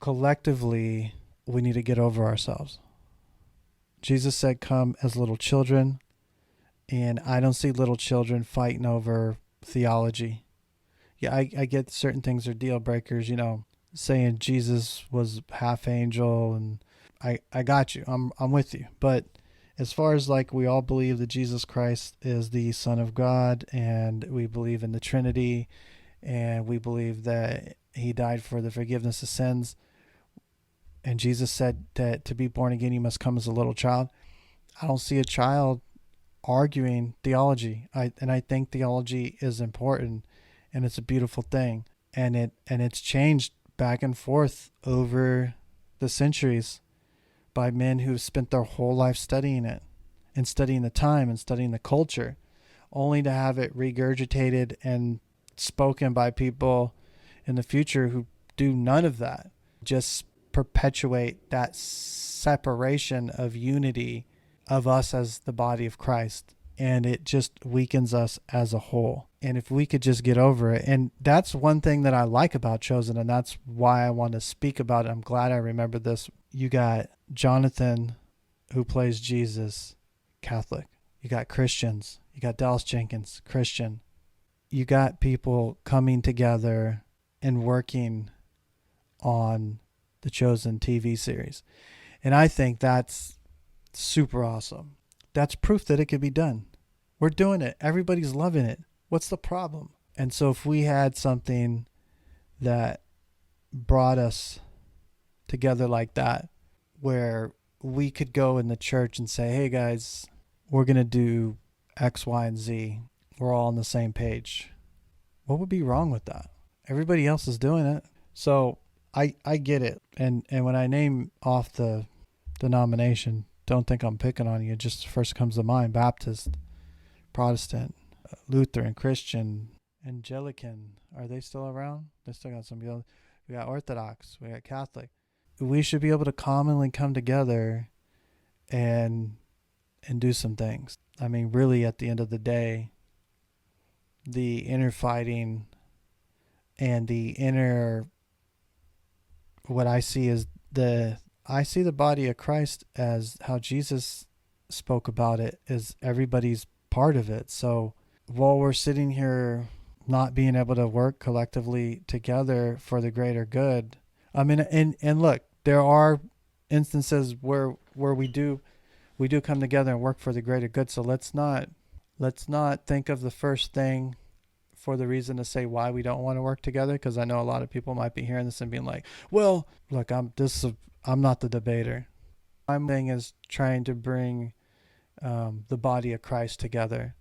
collectively, we need to get over ourselves. Jesus said, come as little children. And I don't see little children fighting over theology. Yeah, I get certain things are deal breakers, saying Jesus was half angel, and I got you. I'm with you. But as far as like we all believe that Jesus Christ is the Son of God, and we believe in the Trinity, and we believe that he died for the forgiveness of sins, and Jesus said that to be born again you must come as a little child. I don't see a child arguing theology. I think theology is important, and it's a beautiful thing, and it's changed back and forth over the centuries by men who've spent their whole life studying it and studying the time and studying the culture, only to have it regurgitated and spoken by people in the future who do none of that, just perpetuate that separation of unity of us as the body of Christ, and it just weakens us as a whole. And if we could just get over it, and that's one thing that I like about Chosen, and that's why I want to speak about it. I'm glad I remember this. You got Jonathan, who plays Jesus, Catholic. You got Christians. You got Dallas Jenkins, Christian. You got people coming together and working on the Chosen TV series. And I think that's super awesome. That's proof that it can be done. We're doing it. Everybody's loving it. What's the problem? And so if we had something that brought us together like that, where we could go in the church and say, hey guys, we're going to do X, Y, and Z. We're all on the same page. What would be wrong with that? Everybody else is doing it. So I get it. And when I name off the denomination, don't think I'm picking on you. It just first comes to mind: Baptist, Protestant, Lutheran, Christian, Anglican. Are they still around? They still got some. We got Orthodox. We got Catholic. We should be able to commonly come together and do some things. I mean, really, at the end of the day, the inner fighting and the inner, what I see is I see the body of Christ as how Jesus spoke about it, is everybody's part of it. So while we're sitting here not being able to work collectively together for the greater good, I mean, and look, there are instances where we do come together and work for the greater good. So let's not think of the first thing for the reason to say why we don't want to work together, because I know a lot of people might be hearing this and being like, well, look, I'm not the debater. My thing is trying to bring the body of Christ together.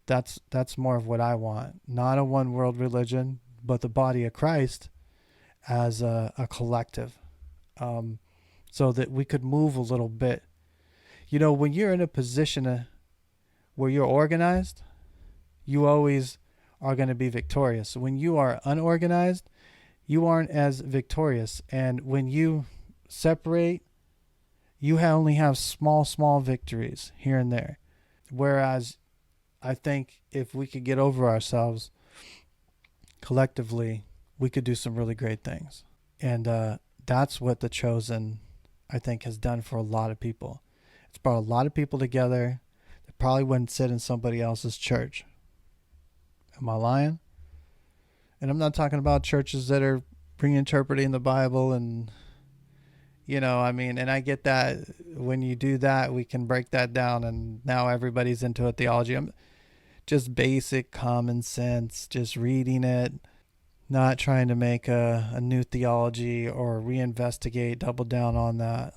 That's more of what I want. Not a one world religion, but the body of Christ as a collective, so that we could move a little bit. When you're in a position where you're organized, you always are going to be victorious. When you are unorganized, you aren't as victorious. And when you separate, you only have small victories here and there. Whereas I think if we could get over ourselves collectively, we could do some really great things. And that's what The Chosen, I think, has done for a lot of people. It's brought a lot of people together that probably wouldn't sit in somebody else's church. Am I lying? And I'm not talking about churches that are reinterpreting the Bible and, and I get that when you do that, we can break that down and now everybody's into a theology. Just basic common sense, just reading it, not trying to make a new theology or reinvestigate, double down on that.